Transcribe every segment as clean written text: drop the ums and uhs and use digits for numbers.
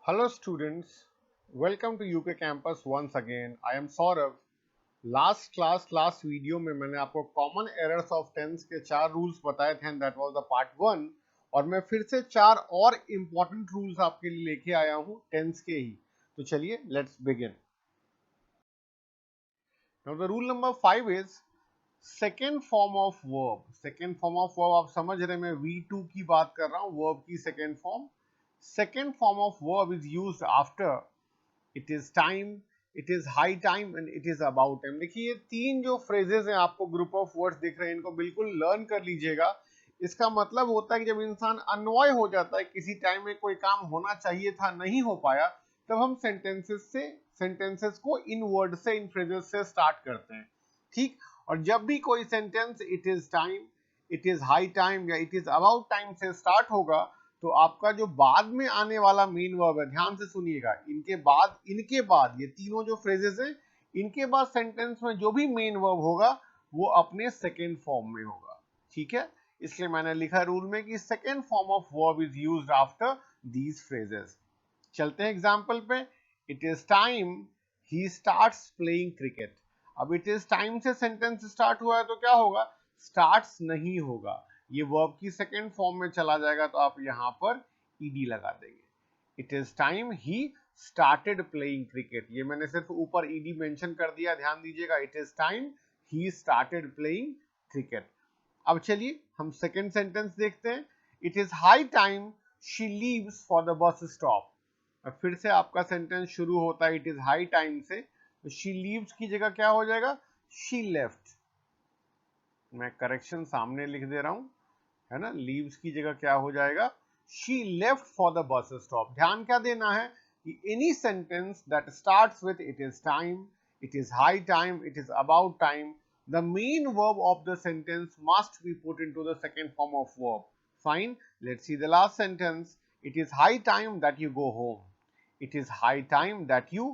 Hello students, welcome to UK campus once again. I am Saurav. Last video में मैंने आपको common errors of tense के 4 rules बताए थे and that was the part 1। और मैं फिर से 4 और इम्पोर्टेंट रूल्स आपके लिए लेके आया हूँ टेंस के ही। तो चलिए let's begin. Now the rule number 5 is second form of verb. Second form of verb आप समझ रहे हैं, मैं V2 की बात कर रहा हूँ, वर्ब की second form. Second form of verb is used after it is time, it is high time and it is about time. देखिए ये 3 जो फ्रेजेस हैं आपको ग्रुप ऑफ वर्ड्स दिख रहे हैं, इनको बिल्कुल लर्न कर लीजिएगा। इसका मतलब होता है कि जब इंसान अनवॉय हो जाता है, किसी टाइम में कोई काम होना चाहिए था नहीं हो पाया, तब हम सेंटेंसेस को इन वर्ड से, इन फ्रेजेस से स्टार्ट करते हैं। ठीक। और जब भी कोई sentence it is time, it is high time या इट इज अबाउट टाइम से स्टार्ट होगा, तो आपका जो बाद में आने वाला मेन वर्ब है, ध्यान से सुनिएगा, इनके बाद ये तीनों जो फ्रेजेस हैं, इनके बाद सेंटेंस में जो भी मेन वर्ब होगा वो अपने सेकेंड फॉर्म में होगा। ठीक है, इसलिए मैंने लिखा रूल में कि second form of verb is used after these phrases. चलते हैं एग्जाम्पल पे। It is time he starts playing cricket. अब इट इज टाइम से सेंटेंस स्टार्ट हुआ है तो क्या होगा, स्टार्ट्स नहीं होगा, ये वर्ब की सेकेंड फॉर्म में चला जाएगा, तो आप यहां पर ईडी लगा देंगे। It is time he started playing cricket, ये मैंने सिर्फ ऊपर ईडी मेंशन कर दिया, ध्यान दीजिएगा। It is time he started playing cricket. अब चलिए हम सेकेंड सेंटेंस देखते हैं। It is high time she leaves for the bus stop. अब फिर से आपका सेंटेंस शुरू होता है इट इज हाई टाइम से, तो शी लीव्स की जगह क्या हो जाएगा, शी लेफ्ट। मैं करेक्शन सामने लिख दे रहा हूं, है ना, लीव्स की जगह क्या हो जाएगा, she left for the bus stop. ध्यान क्या देना है कि any sentence that starts with it is time, it is high time, it is about time, the main verb of the sentence must be put into the second form of verb. Fine. Let's see the last sentence. It is high time that you go home. It is high time that you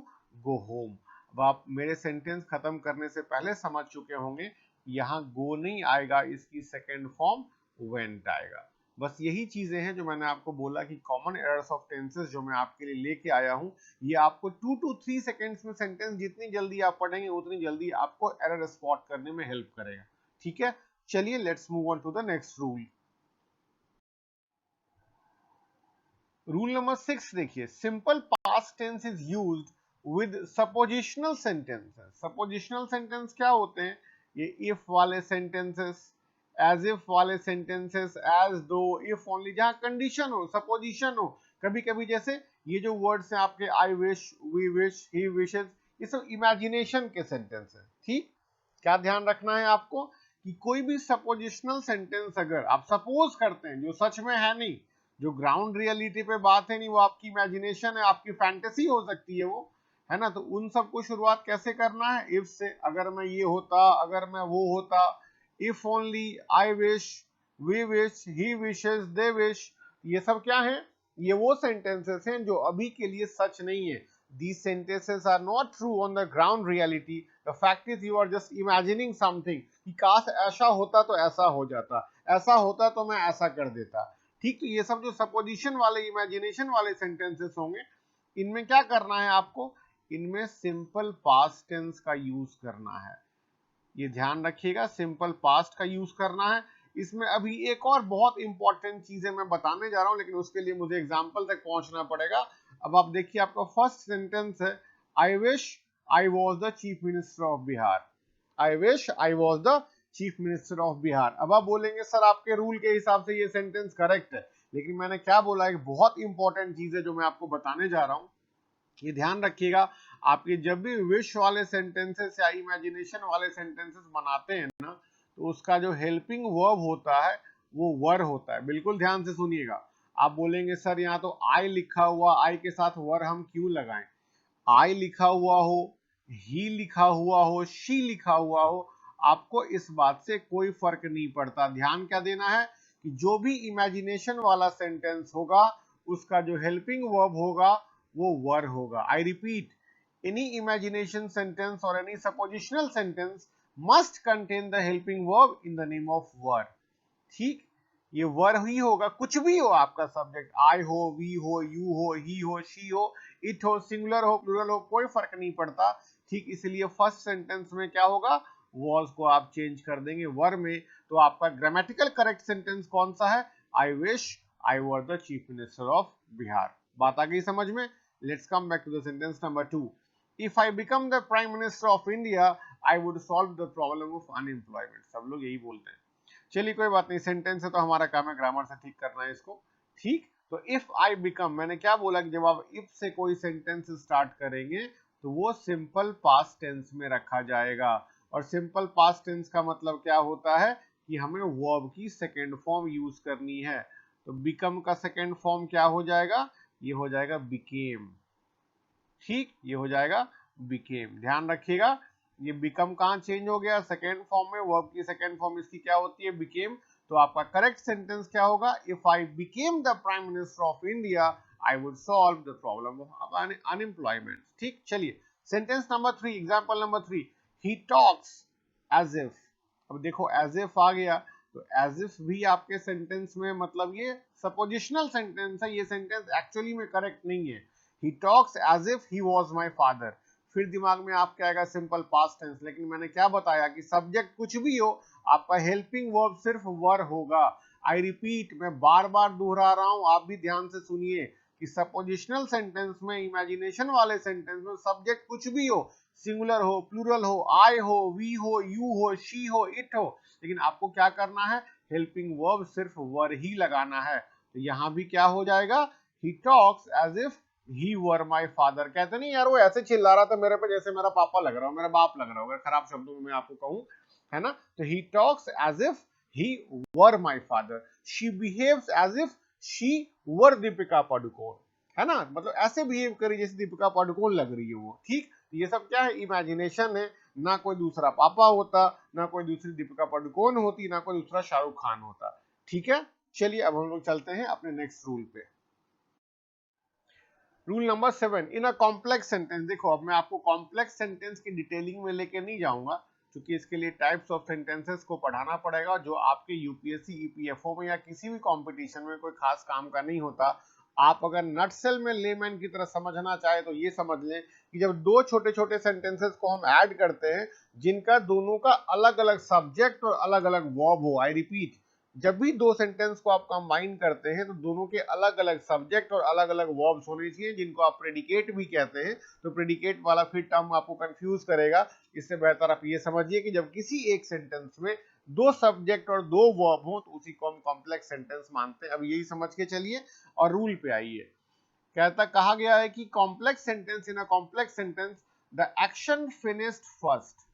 go home. अब आप मेरे sentence खत्म करने से पहले समझ चुके होंगे, यहाँ go नहीं आएगा, इसकी सेकेंड फॉर्म went आएगा। बस यही चीजें हैं जो मैंने आपको बोला कि कॉमन एरर्स ऑफ टेंसेस जो मैं आपके लिए लेके आया हूं, ये आपको 2 to 3 सेकेंड्स में सेंटेंस जितनी जल्दी आप पढ़ेंगे उतनी जल्दी आपको एरर स्पॉट करने में हेल्प करेगा। ठीक है, चलिए let's move on to the next rule. Rule number 6 देखिए, simple past tense is used with suppositional sentences. Suppositional sentence क्या होते हैं, ये इफ वाले सेंटेंसेस, एज इफ वाले sentences, as though, if only, जहां कंडीशन हो, सपोजिशन हो। कभी कभी जैसे ये जो वर्ड्स हैं आपके, I wish, we wish, he wishes, ये सब इमेजिनेशन के सेंटेंस है। ठीक, क्या ध्यान रखना है आपको कि कोई भी सपोजिशनल सेंटेंस अगर आप सपोज करते हैं जो सच में है नहीं, जो ग्राउंड रियलिटी पे बात है नहीं, वो आपकी इमेजिनेशन है, आपकी फैंटेसी हो सकती है वो, है ना, तो उन सब को शुरुआत कैसे करना है, इफ से। अगर मैं ये होता, अगर मैं वो होता, if only, I wish, we wish, he wishes, they wish, ये सब क्या है, ये वो सेंटेंसेस हैं जो अभी के लिए सच नहीं है। These sentences are not true on the ground reality. The fact is you are just imagining something कि काश ऐसा होता तो ऐसा हो जाता, ऐसा होता तो मैं ऐसा कर देता। ठीक, तो ये सब जो सपोजिशन वाले, इमेजिनेशन वाले सेंटेंसेस होंगे, इनमें क्या करना है आपको, इनमें सिंपल पास्ट टेंस का यूज करना है। ये ध्यान रखिएगा, सिंपल पास्ट का यूज करना है। इसमें अभी एक और बहुत इंपॉर्टेंट चीज है, मैं बताने जा रहा हूं, लेकिन उसके लिए मुझे एग्जाम्पल तक पहुंचना पड़ेगा। अब आप देखिए, आपका फर्स्ट सेंटेंस है, I wish I was the chief minister of Bihar. I wish I was the chief minister of Bihar. अब आप बोलेंगे सर आपके रूल के हिसाब से ये सेंटेंस करेक्ट है, लेकिन मैंने क्या बोला, एक बहुत इंपॉर्टेंट चीज है जो मैं आपको बताने जा रहा हूं। ये ध्यान रखिएगा, आपके जब भी विश वाले सेंटेंसेस या इमेजिनेशन वाले सेंटेंसेस बनाते हैं ना, तो उसका जो हेल्पिंग वर्ब होता है वो वर होता है। बिल्कुल ध्यान से सुनिएगा। आप बोलेंगे सर यहाँ तो आई लिखा हुआ, आई के साथ वर हम क्यों लगाएं, आई लिखा हुआ हो, ही लिखा हुआ हो, शी लिखा हुआ हो, आपको इस बात से कोई फर्क नहीं पड़ता। ध्यान क्या देना है कि जो भी इमेजिनेशन वाला सेंटेंस होगा, उसका जो हेल्पिंग वर्ब होगा वो वर होगा। I repeat, any imagination sentence और any suppositional sentence must contain the helping verb in the name of were. ठीक, ये वर ही होगा, कुछ भी हो आपका सब्जेक्ट, आई हो, वी हो, यू हो, ही हो, शी हो, इट हो, सिंगुलर हो, प्लूरल हो, कोई फर्क नहीं पड़ता। ठीक, इसलिए फर्स्ट सेंटेंस में क्या होगा, वॉज को आप चेंज कर देंगे वर में। तो आपका ग्रामेटिकल करेक्ट सेंटेंस कौन सा है, I wish I were the chief minister of Bihar. बात आ गई समझ में। Let's come back to the sentence number 2। If I become the prime minister of India I would solve the problem of unemployment. सब लोग यही बोलते हैं। चलिए कोई बात नहीं, सेंटेंस है तो हमारा काम है ग्रामर से ठीक करना है इसको। ठीक, तो इफ आई बिकम, मैंने क्या बोला कि जब आप इफ से कोई सेंटेंस स्टार्ट करेंगे तो वो सिंपल पास्ट टेंस में रखा जाएगा। और सिंपल पास्ट टेंस का मतलब क्या होता है कि हमें वर्ब की सेकेंड फॉर्म यूज करनी है। तो बिकम का सेकेंड फॉर्म क्या हो जाएगा, ये हो जाएगा बिकेम। ठीक, ये हो जाएगा बिकेम। ध्यान रखिएगा, ये बिकम कहां चेंज हो गया, सेकेंड फॉर्म में। वर्ब की सेकेंड फॉर्म इसकी क्या होती है, बिकेम। तो आपका करेक्ट सेंटेंस क्या होगा, if I became the prime minister of India I would solve the problem of unemployment. ठीक, चलिए sentence number 3, example number 3, he talks as if. अब देखो एज इफ आ गया, तो एज इफ भी आपके सेंटेंस में मतलब ये सपोजिशनल सेंटेंस है, ये सेंटेंस एक्चुअली में करेक्ट नहीं है। He talks as if he was my father. फिर दिमाग में आपके आएगा सिंपल पास्ट टेंस, लेकिन मैंने क्या बताया कि सब्जेक्ट कुछ भी हो, आपका हेल्पिंग वर्ब सिर्फ वर होगा। आई रिपीट, मैं बार बार दोहरा रहा हूं, आप भी ध्यान से सुनिए कि सपोजिशनल सेंटेंस में, इमेजिनेशन वाले सेंटेंस में सब्जेक्ट कुछ भी हो, सिंगुलर हो, प्लूरल हो, आई हो, वी हो, यू हो, शी हो, इट हो, लेकिन आपको क्या करना है, हेल्पिंग वर्ब सिर्फ वर ही लगाना है। तो यहां भी क्या हो जाएगा, he talks as if he were my father. कहते नहीं यार वो ऐसे चिल्ला रहा था मेरे पे जैसे मेरा पापा लग रहा हो, मेरा बाप लग रहा हो, अगर खराब शब्दों में मैं आपको कहूं, है ना। तो he talks as if he were my father, she behaves as if she were Deepika Padukone, है ना, मतलब ऐसे बिहेव करी जैसे दीपिका पादुकोण लग रही है वो। ठीक, ये सब क्या है, इमेजिनेशन है। ना कोई दूसरा पापा होता, ना कोई दूसरी दीपिका पादुकोण होती, ना कोई दूसरा शाहरुख खान होता। ठीक है, चलिए अब हम लोग चलते हैं अपने नेक्स्ट रूल पे। Rule number 7, in a complex sentence. देखो अब मैं आपको कॉम्प्लेक्स सेंटेंस की डिटेलिंग में लेके नहीं जाऊंगा, क्योंकि इसके लिए टाइप्स ऑफ सेंटेंसेस को पढ़ाना पड़ेगा, जो आपके यूपीएससी ईपीएफओ में या किसी भी कंपटीशन में कोई खास काम का नहीं होता। आप अगर नटसेल में लेमैन की तरह समझना चाहे तो ये समझ लें कि जब दो छोटे छोटे सेंटेंसेस को हम ऐड करते हैं, जिनका दोनों का अलग अलग सब्जेक्ट और अलग अलग वर्ब हो, आई रिपीट, जब भी दो सेंटेंस को आप कंबाइन करते हैं तो दोनों के अलग अलग सब्जेक्ट और अलग अलग वर्ब्स होने चाहिए, जिनको आप प्रेडिकेट भी कहते हैं। तो प्रेडिकेट वाला फिर टर्म आपको कंफ्यूज करेगा। इससे बेहतर आप ये समझिए कि जब किसी एक सेंटेंस में दो सब्जेक्ट और दो वर्ब हो तो उसी को हम कॉम्प्लेक्स सेंटेंस मानते हैं। अब यही समझ के चलिए और रूल पे आइए। कहा गया है कि complex sentence, in a complex sentence the action finished first.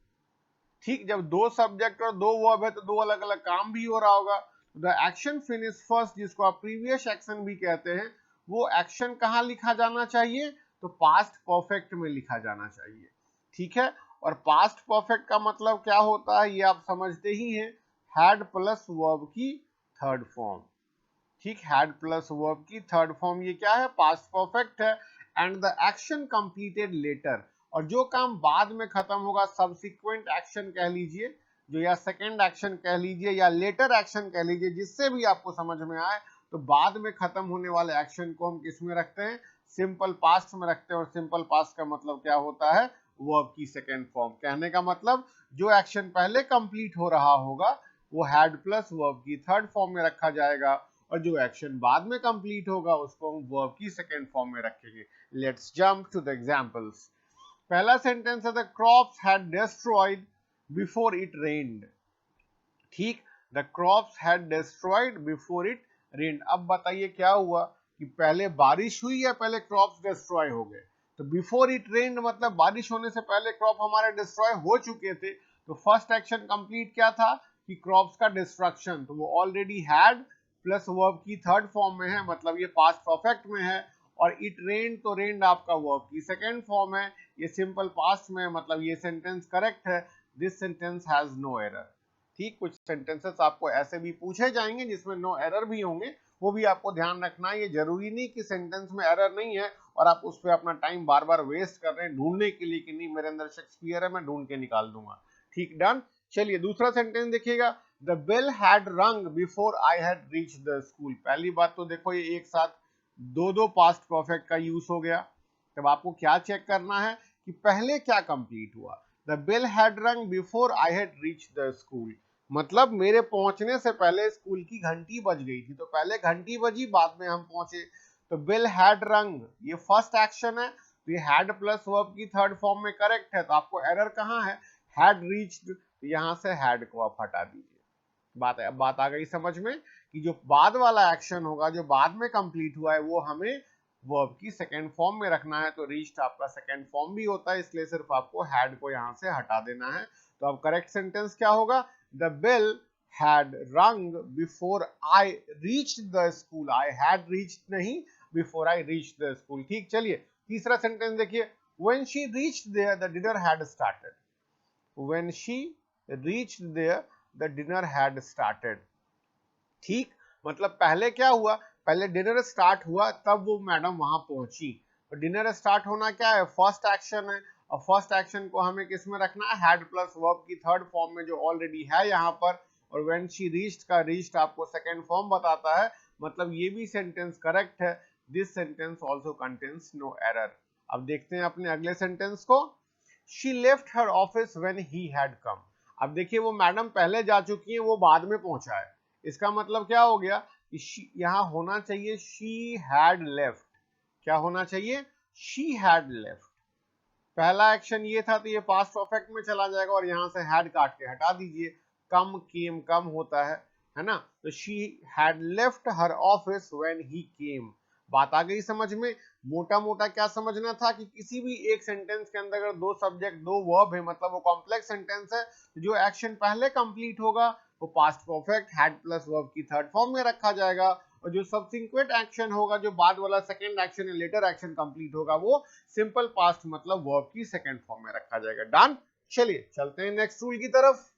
ठीक, जब दो सब्जेक्ट और दो वर्ब है तो दो अलग अलग काम भी हो रहा होगा। द एक्शन फिनिश फर्स्ट, जिसको आप प्रीवियस एक्शन भी कहते हैं, वो एक्शन कहाँ लिखा जाना चाहिए, तो पास्ट परफेक्ट में लिखा जाना चाहिए। ठीक है, और पास्ट परफेक्ट का मतलब क्या होता है ये आप समझते ही हैं, हैड प्लस वर्ब की थर्ड फॉर्म। ठीक, हैड प्लस वर्ब की थर्ड फॉर्म, ये क्या है, पास्ट परफेक्ट है। And the action completed later, और जो काम बाद में खत्म होगा, सब्सिक्वेंट एक्शन कह लीजिए, जो या सेकेंड एक्शन कह लीजिए या लेटर एक्शन कह लीजिए, जिससे भी आपको समझ में आए, तो बाद में खत्म होने वाले एक्शन को हम किस में रखते हैं, सिंपल पास्ट में रखते हैं। और सिंपल पास्ट का मतलब क्या होता है, वर्ब की सेकेंड फॉर्म। कहने का मतलब जो एक्शन पहले कंप्लीट हो रहा होगा वो हैड प्लस वर्ब की थर्ड फॉर्म में रखा जाएगा, और जो एक्शन बाद में कंप्लीट होगा उसको हम वर्ब की सेकेंड फॉर्म में रखेंगे। Let's jump to the examples. पहला सेंटेंस है the crops had destroyed before it rained. ठीक, the crops had destroyed before it rained. अब बताइए क्या हुआ कि पहले बारिश हुई या पहले क्रॉप्स डिस्ट्रॉय हो गए। तो बिफोर इट रेन्ड मतलब बारिश होने से पहले क्रॉप हमारे डिस्ट्रॉय हो चुके थे। तो फर्स्ट एक्शन कंप्लीट क्या था कि क्रॉप्स का डिस्ट्रक्शन, तो वो ऑलरेडी हैड प्लस वर्ब की थर्ड फॉर्म में है, मतलब ये पास्ट परफेक्ट में है। और इट रेन्ड, तो रेन्ड आपका वर्ब की सेकेंड फॉर्म है, ये सिंपल पास्ट में है, मतलब ये सेंटेंस करेक्ट है। This sentence has no error. ठीक, कुछ सेंटेंसेस आपको ऐसे भी पूछे जाएंगे जिसमें नो एरर भी होंगे, वो भी आपको ध्यान रखना है। ये जरूरी नहीं कि सेंटेंस में एरर नहीं है और आप उस पर अपना टाइम बार बार वेस्ट कर रहे हैं ढूंढने के लिए कि नहीं मेरे अंदर शेक्सपियर है मैं ढूंढ के निकाल दूंगा। ठीक, डन। चलिए दूसरा सेंटेंस देखिएगा, द बेल हैड रंग before I had reach the school. पहली बात तो देखो, ये एक साथ दो पास्ट परफेक्ट का यूज हो गया। तब आपको क्या चेक करना है कि पहले क्या कंप्लीट हुआ। द बेल हैड रंग before I had reach the school, मतलब मेरे पहुंचने से पहले स्कूल की घंटी बज गई थी, तो पहले घंटी बजी, बाद में हम पहुंचे। तो बेल हैड रंग, ये फर्स्ट एक्शन है, तो ये हैड प्लस वर्ब की थर्ड फॉर्म में करेक्ट है। तो आपको एरर कहाँ है, हैड रीच्ड, तो यहां से हैड को आप हटा दीजिए। बात आ गई समझ में कि जो बाद वाला एक्शन होगा, जो बाद में कंप्लीट हुआ है, वो हमें वर्ब की सेकेंड फॉर्म में रखना है। तो रीच्ड आपका सेकेंड फॉर्म भी होता है, इसलिए सिर्फ आपको हैड को यहां से हटा देना है। तो अब करेक्ट सेंटेंस क्या होगा, the bell had rung before I reached the school। I had reached नहीं, before I reached the school। ठीक, चलिए तीसरा सेंटेंस देखिए, when she reached there the dinner had started। when she reached there the dinner had started। ठीक, मतलब पहले क्या हुआ, पहले डिनर स्टार्ट हुआ, तब वो मैडम वहां पहुंची। तो डिनर स्टार्ट होना क्या है, फर्स्ट एक्शन है, और फर्स्ट एक्शन को हमें किस में रखना है, हैड प्लस वर्ब की थर्ड फॉर्म में, जो ऑलरेडी है यहाँ पर। और व्हेन शी रीच्ड का रीच्ड आपको सेकंड फॉर्म बताता है, मतलब ये भी सेंटेंस करेक्ट है। This sentence also contains no error. अब देखते हैं अपने अगले सेंटेंस को। She left her office when he had come. अब देखिए, वो मैडम पहले जा चुकी है, वो बाद में पहुंचा है। इसका मतलब क्या हो गया, यहां होना चाहिए शी हैड लेफ्ट। क्या होना चाहिए, शी हैड लेफ्ट। पहला एक्शन ये था, तो ये पास्ट परफेक्ट में चला जाएगा, और यहां से हैड काट के हटा दीजिए। कम केम कम होता है ना। तो she had left her office when he came. बात आ गई समझ में। मोटा मोटा क्या समझना था कि किसी भी एक सेंटेंस के अंदर अगर दो सब्जेक्ट दो वर्ब है, मतलब वो कॉम्प्लेक्स सेंटेंस है, जो एक्शन पहले कंप्लीट होगा वो past perfect had plus verb की थर्ड फॉर्म में रखा जाएगा, और जो सब्सिक्वेंट एक्शन होगा, जो बाद वाला सेकंड एक्शन या लेटर एक्शन कंप्लीट होगा, वो सिंपल पास्ट मतलब वर्ब की सेकंड फॉर्म में रखा जाएगा। डन। चलिए चलते हैं नेक्स्ट रूल की तरफ।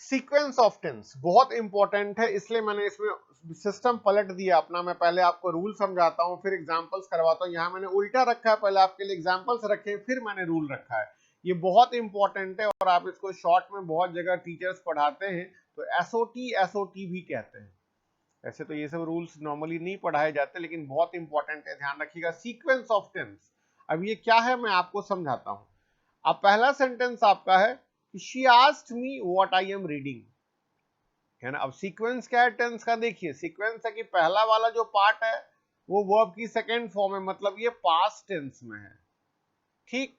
सीक्वेंस ऑफ टेंस बहुत इंपॉर्टेंट है, इसलिए मैंने इसमें सिस्टम पलट दिया अपना। मैं पहले आपको रूल समझाता हूं, फिर एग्जांपल्स करवाता हूं। यहां मैंने उल्टा रखा है, पहले आपके लिए एग्जांपल्स रखे, फिर मैंने रूल रखा है। ये बहुत इंपॉर्टेंट है, और आप इसको शॉर्ट में बहुत जगह टीचर्स पढ़ाते हैं, तो एसओटी भी कहते हैं। ऐसे तो ये सब रूल्स नॉर्मली नहीं पढ़ाए जाते, लेकिन बहुत इंपॉर्टेंट है, ध्यान रखिएगा। सीक्वेंस ऑफ टेंस, अब ये क्या है मैं आपको समझाता हूं। अब पहला सेंटेंस आपका है, she asked me what I am reading, है ना। अब सीक्वेंस क्या है टेंस का, देखिए सीक्वेंस है कि पहला वाला जो पार्ट है वो वर्ब की सेकेंड फॉर्म है, मतलब ये पास्ट टेंस में है। ठीक,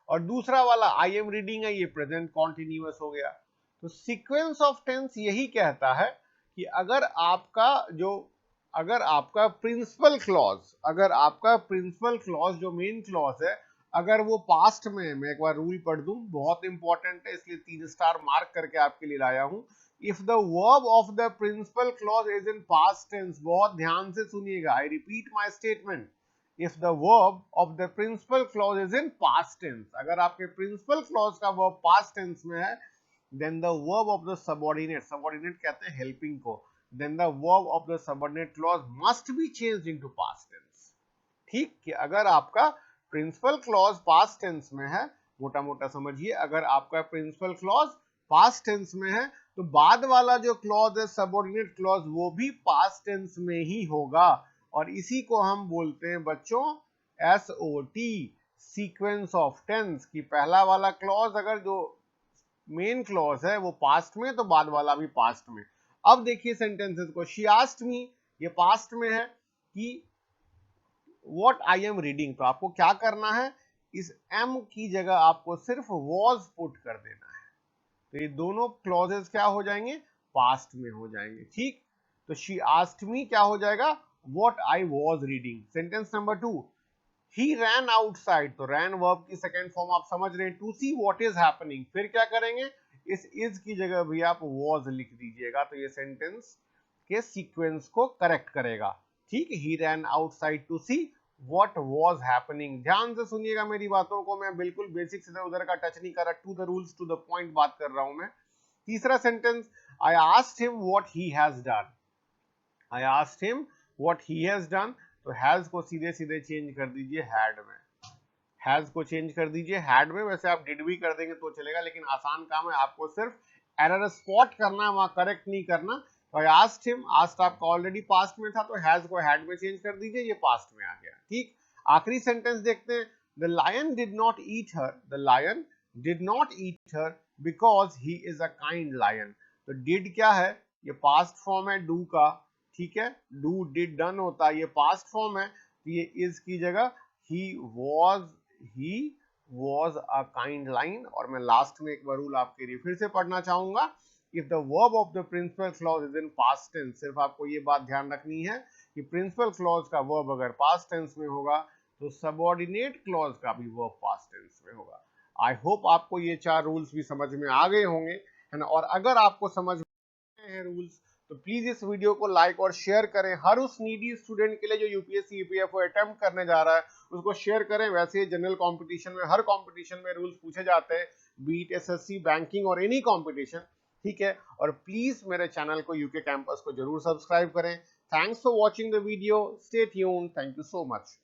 और दूसरा वाला आई एम रीडिंग है, ये प्रेजेंट कॉन्टिन्यूअस हो गया। तो सीक्वेंस ऑफ टेंस यही कहता है कि अगर आपका प्रिंसिपल क्लॉज जो मेन क्लॉज है, अगर वो पास्ट में है, मैं एक बार रूल पढ़ दूं, बहुत इंपॉर्टेंट है, इसलिए 3 स्टार मार्क करके आपके लिए लाया हूं। If the verb of the principal clause is in past tense, बहुत ध्यान से सुनिएगा, I repeat my statement, if the verb of the principal clause is in past tense, अगर आपके principal clause का verb past tense में है, then the verb of the subordinate कहते हैं helping को, then the verb of the subordinate clause must be changed into past tense। ठीक, कि अगर आपका principal clause past tense में है, मोटा मोटा समझिए, अगर आपका principal clause past tense में है, तो बाद वाला जो clause है subordinate clause, वो भी past tense में ही होगा, और इसी को हम बोलते हैं बच्चों SOT, सीक्वेंस ऑफ टेंस, की पहला वाला क्लॉज अगर जो मेन क्लॉज है वो पास्ट में, तो बाद वाला भी पास्ट में। अब देखिए सेंटेंसेस को, शी आस्क्ड मी, ये पास्ट में है, कि व्हाट आई एम रीडिंग, तो आपको क्या करना है, इस एम की जगह आपको सिर्फ वॉज पुट कर देना है, तो ये दोनों क्लॉजेस क्या हो जाएंगे, पास्ट में हो जाएंगे। ठीक, तो शी आस्क्ड मी क्या हो जाएगा, what I was reading। Sentence number 2, he ran outside, तो ran वर्ब की सेकेंड फॉर्म आप समझ रहे हैं, to see what is happening। फिर क्या करेंगे, इस is की जगह भी आप was लिख दीजिएगा, तो ये सेंटेंस के सीक्वेंस को करेक्ट करेगा। ठीक, he ran outside to see what was happening। ध्यान से सुनिएगा मेरी बातों को, मैं बिल्कुल बेसिक्स इधर उधर का टच नहीं कर रहा, to the rules to the point बात कर रहा हूं मैं। तीसरा sentence, I asked him what he has done। I asked him what he has done, तो हैज को सीधे सीधे चेंज कर दीजिए हैड में, हैज को चेंज कर दीजिए हैड में। वैसे आप डिड भी कर देंगे तो चलेगा, लेकिन आसान काम है, आपको सिर्फ एरर स्पॉट करना है, वहां करेक्ट नहीं करना। तो आई आस्क्ड हिम, आस्क्ड आपका ऑलरेडी पास्ट में था तो हैज को हैड में चेंज कर दीजिए, ये पास्ट में आ गया। ठीक, आखिरी सेंटेंस देखते हैं। The lion did not eat her, the lion did not eat her because he is a kind lion. तो डिड क्या है, ये पास्ट फॉर्म है डू का, ठीक है, डू डिड डन होता है, ये पास्ट फॉर्म है, तो ये इज की जगह he was a kind line. और मैं लास्ट में एक बार रूल आपके लिए फिर से पढ़ना चाहूंगा। If the verb of the principal clause is in past tense, सिर्फ आपको ये बात ध्यान रखनी है कि प्रिंसिपल क्लॉज का वर्ब अगर पास्ट टेंस में होगा तो सबऑर्डिनेट क्लॉज का भी वर्ब पास्ट टेंस में होगा। आई होप आपको ये 4 रूल्स भी समझ में आ गए होंगे, है ना। और अगर आपको समझ में हैं रूल्स तो प्लीज इस वीडियो को लाइक और शेयर करें। हर उस नीडी स्टूडेंट के लिए जो यूपीएससी यूपीएफओ अटेम्प्ट करने जा रहा है उसको शेयर करें। वैसे जनरल कंपटीशन में, हर कंपटीशन में रूल्स पूछे जाते हैं, बीट एसएससी, बैंकिंग और एनी कंपटीशन, ठीक है। और प्लीज मेरे चैनल को यूके कैंपस को जरूर सब्सक्राइब करें। Thanks for watching the video, stay tuned, thank you so much.